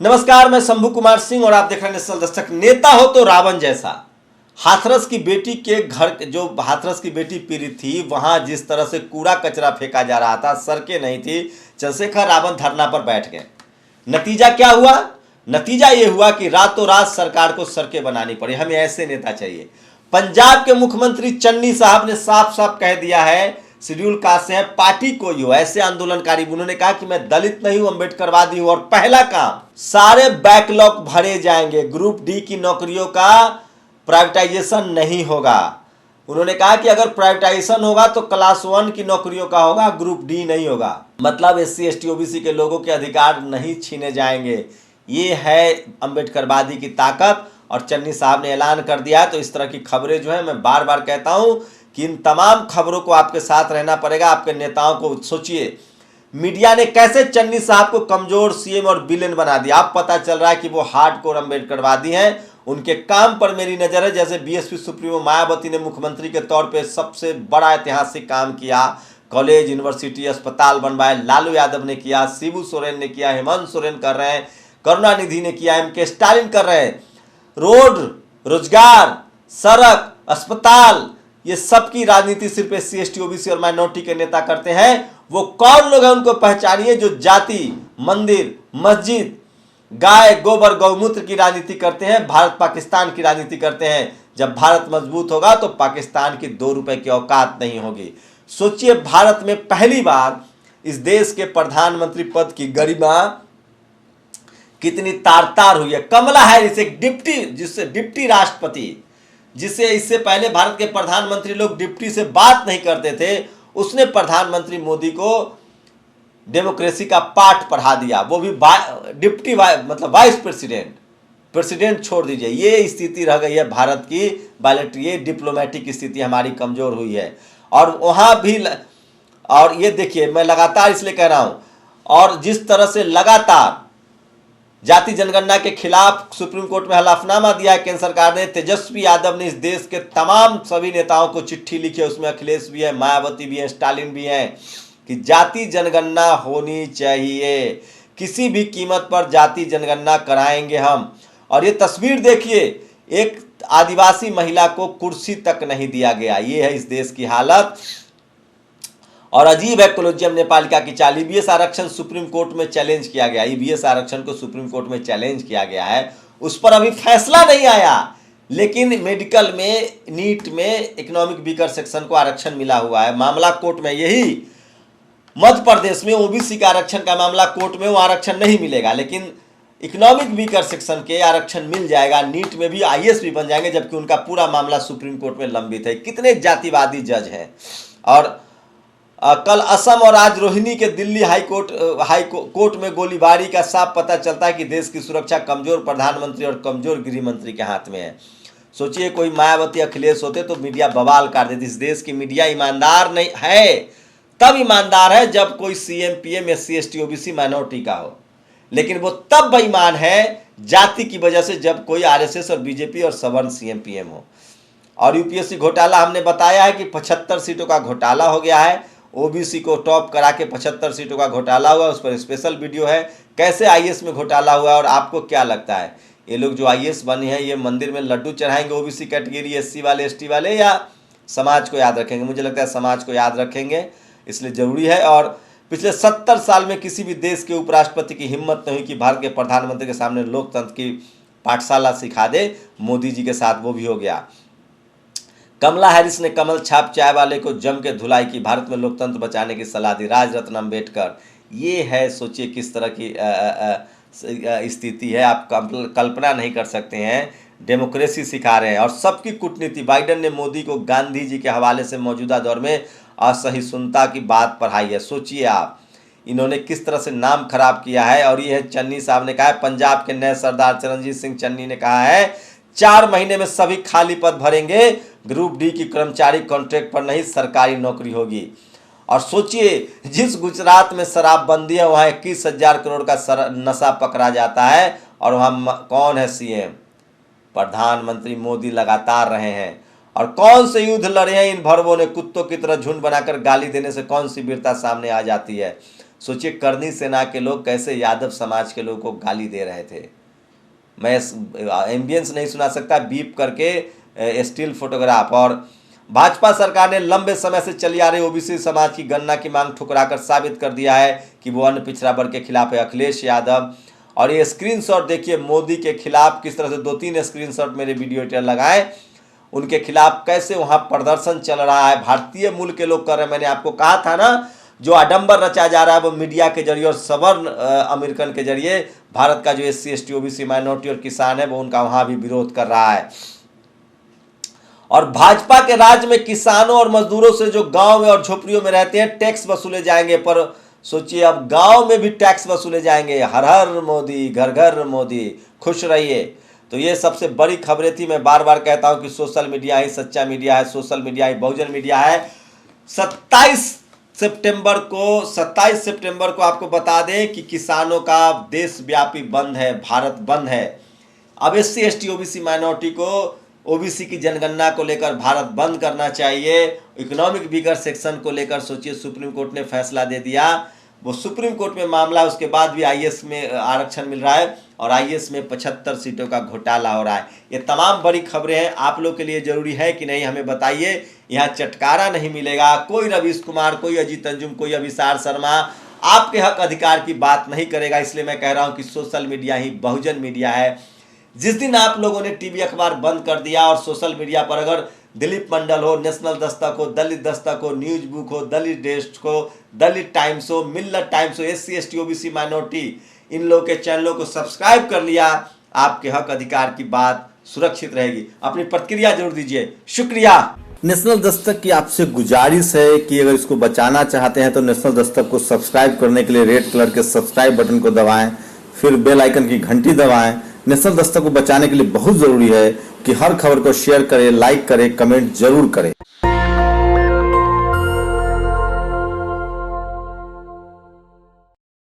नमस्कार, मैं शंभू कुमार सिंह और आप देख रहे हैं नेशनल दस्तक। नेता हो तो रावण जैसा। हाथरस की बेटी के घर, जो हाथरस की बेटी पीड़ित थी, वहां जिस तरह से कूड़ा कचरा फेंका जा रहा था, सड़कें नहीं थी, चंद्रशेखर रावण धरना पर बैठ गए। नतीजा क्या हुआ? नतीजा ये हुआ कि रातों रात सरकार को सड़कें बनानी पड़ी। हमें ऐसे नेता चाहिए। पंजाब के मुख्यमंत्री चन्नी साहब ने साफ साफ कह दिया है, शेड्यूल कास्ट से है, पार्टी कोई हो, ऐसे आंदोलनकारी। उन्होंने कहा कि मैं दलित नहीं हूं, अम्बेडकरवादी हूं, और पहला काम, सारे बैकलॉग भरे जाएंगे। ग्रुप डी की नौकरियों का प्राइवेटाइजेशन नहीं होगा। उन्होंने कहा कि अगर प्राइवेटाइजेशन होगा तो क्लास 1 की नौकरियों का होगा, ग्रुप डी नहीं होगा। मतलब SC ST OBC के लोगों के अधिकार नहीं छीने जाएंगे। ये है अम्बेडकरवादी की ताकत, और चन्नी साहब ने ऐलान कर दिया है। तो इस तरह की खबरें जो है, मैं बार बार कहता हूं कि इन तमाम खबरों को आपके साथ रहना पड़ेगा। आपके नेताओं को सोचिए, मीडिया ने कैसे चन्नी साहब को कमजोर CM और विलेन बना दिया। अब पता चल रहा है कि वो हार्डकोर अम्बेडकरवादी हैं। उनके काम पर मेरी नजर है। जैसे BSP सुप्रीमो मायावती ने मुख्यमंत्री के तौर पे सबसे बड़ा ऐतिहासिक काम किया, कॉलेज, यूनिवर्सिटी, अस्पताल बनवाए। लालू यादव ने किया, शिबू सोरेन ने किया, हेमंत सोरेन कर रहे हैं, करुणानिधि ने किया, MK स्टालिन कर रहे हैं। रोड, रोजगार, सड़क, अस्पताल, ये सब की राजनीति सिर्फ SC ST OBC और माइनॉरिटी के नेता करते हैं। वो कौन लोग हैं उनको पहचानिए, जो जाति, मंदिर, मस्जिद, गाय, गोबर, गौमूत्र की राजनीति करते हैं, भारत पाकिस्तान की राजनीति करते हैं। जब भारत मजबूत होगा तो पाकिस्तान की 2 रुपए की औकात नहीं होगी। सोचिए, भारत में पहली बार इस देश के प्रधानमंत्री पद की गरिमा कितनी तार तार हुई है। कमला हैरिस, एक डिप्टी राष्ट्रपति, जिसे इससे पहले भारत के प्रधानमंत्री लोग डिप्टी से बात नहीं करते थे, उसने प्रधानमंत्री मोदी को डेमोक्रेसी का पाठ पढ़ा दिया। वो भी डिप्टी मतलब वाइस प्रेसिडेंट। प्रेसिडेंट छोड़ दीजिए। ये स्थिति रह गई है भारत की। ये डिप्लोमेटिक स्थिति हमारी कमजोर हुई है। और वहां भी, और ये देखिए, मैं लगातार इसलिए कह रहा हूं, और जिस तरह से लगातार जाति जनगणना के खिलाफ सुप्रीम कोर्ट में हलफनामा दिया है केंद्र सरकार ने। तेजस्वी यादव ने इस देश के तमाम सभी नेताओं को चिट्ठी लिखी है, उसमें अखिलेश भी है, मायावती भी है, स्टालिन भी है, कि जाति जनगणना होनी चाहिए। किसी भी कीमत पर जाति जनगणना कराएंगे हम। और ये तस्वीर देखिए, एक आदिवासी महिला को कुर्सी तक नहीं दिया गया। ये है इस देश की हालत। और अजीब है, कोलोजियम नेपालिका की चाल। EBS आरक्षण सुप्रीम कोर्ट में चैलेंज किया गया। EBS आरक्षण को सुप्रीम कोर्ट में चैलेंज किया गया है, उस पर अभी फैसला नहीं आया। लेकिन मेडिकल में, नीट में इकोनॉमिक वीकर सेक्शन को आरक्षण मिला हुआ है। मामला कोर्ट में, यही मध्य प्रदेश में OBC का आरक्षण का मामला कोर्ट में, वो आरक्षण नहीं मिलेगा, लेकिन इकोनॉमिक वीकर सेक्शन के आरक्षण मिल जाएगा। नीट में भी IAS भी बन जाएंगे, जबकि उनका पूरा मामला सुप्रीम कोर्ट में लंबित है। कितने जातिवादी जज हैं। और कल असम और आज रोहिणी के दिल्ली हाई कोर्ट में गोलीबारी का साफ पता चलता है कि देश की सुरक्षा कमजोर प्रधानमंत्री और कमजोर गृह मंत्री के हाथ में है। सोचिए, कोई मायावती, अखिलेश होते तो मीडिया बवाल कर देती। इस देश की मीडिया ईमानदार नहीं है, तब ईमानदार है जब कोई CM PM SC ST OBC minority का हो। लेकिन वो तब बेईमान है जाति की वजह से जब कोई RSS और BJP और सवर्ण CM PM हो। और UPSC घोटाला हमने बताया है कि 75 सीटों का घोटाला हो गया है। OBC को टॉप करा के 75 सीटों का घोटाला हुआ, उस पर स्पेशल वीडियो है। कैसे IAS में घोटाला हुआ, और आपको क्या लगता है, ये लोग जो IAS बने हैं, ये मंदिर में लड्डू चढ़ाएंगे OBC कैटेगरी, SC वाले, ST वाले, या समाज को याद रखेंगे? मुझे लगता है समाज को याद रखेंगे, इसलिए जरूरी है। और पिछले 70 साल में किसी भी देश के उपराष्ट्रपति की हिम्मत नहीं हुई कि भारत के प्रधानमंत्री के सामने लोकतंत्र की पाठशाला सिखा दे। मोदी जी के साथ वो भी हो गया। कमला हैरिस ने कमल छाप चाय वाले को जम के धुलाई की, भारत में लोकतंत्र बचाने की सलाह दी। राजरत्न अम्बेडकर, ये है, सोचिए किस तरह की स्थिति है। आप कल्पना नहीं कर सकते हैं। डेमोक्रेसी सिखा रहे हैं, और सबकी कूटनीति। बाइडेन ने मोदी को गांधी जी के हवाले से मौजूदा दौर में असहिष्णुता की बात पढ़ाई है। सोचिए आप, इन्होंने किस तरह से नाम खराब किया है। और ये है, चन्नी साहब ने कहा है, पंजाब के नए सरदार चरणजीत सिंह चन्नी ने कहा है, 4 महीने में सभी खाली पद भरेंगे। ग्रुप डी की कर्मचारी कॉन्ट्रैक्ट पर नहीं, सरकारी नौकरी होगी। और सोचिए, जिस गुजरात में शराबबंदी है, वहां 21,000 करोड़ का नशा पकड़ा जाता है, और वहां कौन है CM? प्रधानमंत्री मोदी लगातार रहे हैं। और कौन से युद्ध लड़े हैं इन भरवों ने? कुत्तों की तरह झुंड बनाकर गाली देने से कौन सी वीरता सामने आ जाती है? सोचिए करनी सेना के लोग कैसे यादव समाज के लोगों को गाली दे रहे थे। मैं एम्बियंस नहीं सुना सकता, बीप करके स्टिल फोटोग्राफ। और भाजपा सरकार ने लंबे समय से चली आ रही ओबीसी समाज की गणना की मांग ठुकराकर साबित कर दिया है कि वो अन्य पिछड़ा वर्ग के खिलाफ है। अखिलेश यादव, और ये स्क्रीनशॉट देखिए मोदी के खिलाफ किस तरह से 2-3 स्क्रीनशॉट मेरे वीडियो एडिटर लगाए, उनके खिलाफ कैसे वहां प्रदर्शन चल रहा है, भारतीय मूल के लोग कर रहे हैं। मैंने आपको कहा था ना, जो आडंबर रचा जा रहा है वो मीडिया के जरिए और सवर्ण अमेरिकन के जरिए, भारत का जो SC ST OBC माइनॉरिटी और किसान है वो उनका वहां भी विरोध कर रहा है। और भाजपा के राज में किसानों और मजदूरों से जो गांव में और झोपड़ियों में रहते हैं टैक्स वसूले जाएंगे। पर सोचिए अब गांव में भी टैक्स वसूले जाएंगे। हर हर मोदी, घर घर मोदी, खुश रहिए। तो ये सबसे बड़ी खबरें थी। मैं बार बार कहता हूं कि सोशल मीडिया ही सच्चा मीडिया है, सोशल मीडिया ही बहुजन मीडिया है। 27 सितंबर को आपको बता दें कि किसानों का देशव्यापी बंद है, भारत बंद है। अब SC ST OBC माइनॉरिटी को ओबीसी की जनगणना को लेकर भारत बंद करना चाहिए। इकोनॉमिक वीकर सेक्शन को लेकर सोचिए सुप्रीम कोर्ट ने फैसला दे दिया। वो सुप्रीम कोर्ट में मामला है, उसके बाद भी IAS में आरक्षण मिल रहा है और IAS में 75 सीटों का घोटाला हो रहा है। ये तमाम बड़ी खबरें हैं, आप लोग के लिए जरूरी है कि नहीं हमें बताइए। यहाँ चटकारा नहीं मिलेगा, कोई रवीश कुमार, कोई अजीत अंजुम, कोई अभिसार शर्मा आपके हक अधिकार की बात नहीं करेगा। इसलिए मैं कह रहा हूँ कि सोशल मीडिया ही बहुजन मीडिया है। जिस दिन आप लोगों ने टीवी अखबार बंद कर दिया और सोशल मीडिया पर अगर दिलीप मंडल हो, नेशनल दस्तक हो, दलित दस्तक हो, न्यूज बुक हो, दलित डेस्क हो, दलित टाइम्स हो, मिल्लत टाइम्स हो, SC ST OBC माइनॉरिटी, इन लोग के चैनलों को सब्सक्राइब कर लिया, आपके हक अधिकार की बात सुरक्षित रहेगी। अपनी प्रतिक्रिया जरूर दीजिए, शुक्रिया। नेशनल दस्तक की आपसे गुजारिश है कि अगर इसको बचाना चाहते हैं तो नेशनल दस्तक को सब्सक्राइब करने के लिए रेड कलर के सब्सक्राइब बटन को दबाएं, फिर बेल आइकन की घंटी दबाएं। नेशनल दस्तक को बचाने के लिए बहुत जरूरी है कि हर खबर को शेयर करें, लाइक करें, कमेंट जरूर करें।